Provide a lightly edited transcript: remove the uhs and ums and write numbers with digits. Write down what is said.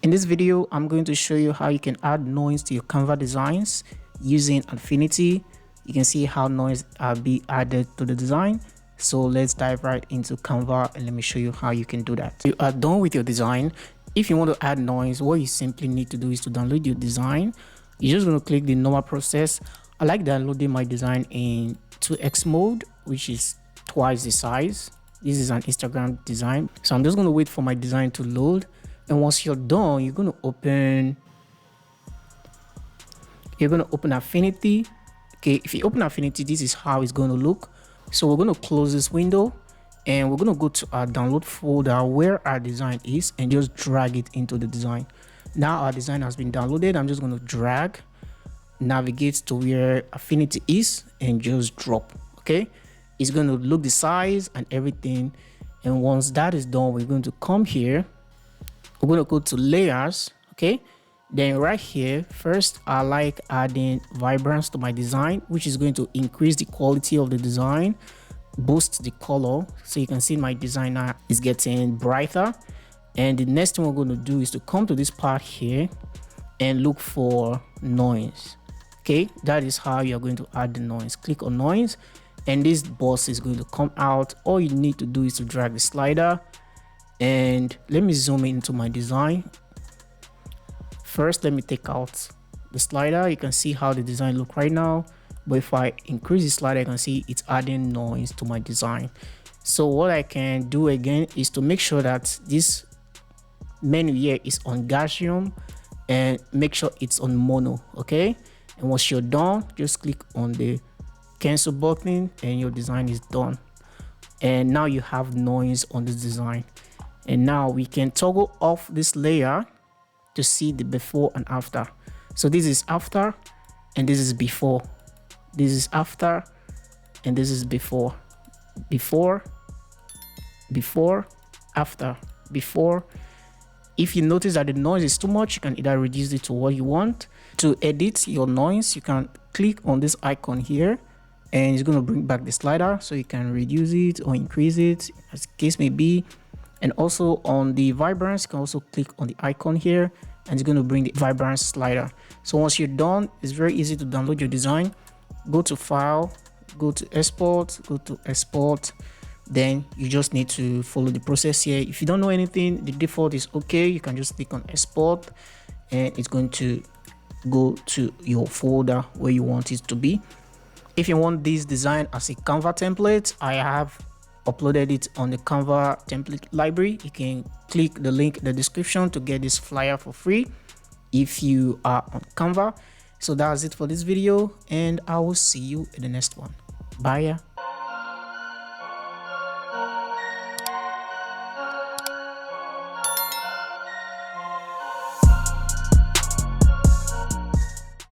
In this video, I'm going to show you how you can add noise to your Canva designs using Affinity. You can see how noise be added to the design. So let's dive right into Canva and let me show you how you can do that. You are done with your design. If you want to add noise, what you simply need to do is to download your design. You're just going to click the normal process. I like downloading my design in 2x mode, which is twice the size. This is an Instagram design. So I'm just going to wait for my design to load. And once you're done, you're going to open Affinity. Okay, if you open Affinity, this is how it's going to look. So we're going to close this window and we're going to go to our download folder where our design is and just drag it into the design. Now our design has been downloaded. I'm just going to drag, navigate to where Affinity is and just drop. Okay, it's going to look the size and everything. And once that is done, we're going to come here. We're going to go to layers. Okay, then right here, first I like adding vibrance to my design, which is going to increase the quality of the design, boost the color. So you can see my design now is getting brighter. And the next thing we're going to do is to come to this part here and look for noise. Okay, that is how you're going to add the noise. Click on noise and this box is going to come out. All you need to do is to drag the slider. And let me zoom into my design. First, let me take out the slider. You can see how the design look right now. But if I increase the slider, you can see it's adding noise to my design. So what I can do again is to make sure that this menu here is on Gaussian and make sure it's on mono. Okay, and once you're done, just click on the cancel button and your design is done. And now you have noise on this design. And now we can toggle off this layer to see the before and after. So this is after and this is before. This is after and this is before. Before, after, before. If you notice that the noise is too much, you can either reduce it to what you want. To edit your noise, you can click on this icon here and it's going to bring back the slider, so you can reduce it or increase it as the case may be. And also on the vibrance, you can also click on the icon here and it's going to bring the vibrance slider. So once you're done, it's very easy to download your design. Go to file, go to export, then you just need to follow the process here. If you don't know anything, the default is okay. You can just click on export and it's going to go to your folder where you want it to be. If you want this design as a Canva template, I have uploaded it on the Canva template library. You can click the link in the description to get this flyer for free if you are on Canva. So that's it for this video and I will see you in the next one. Bye.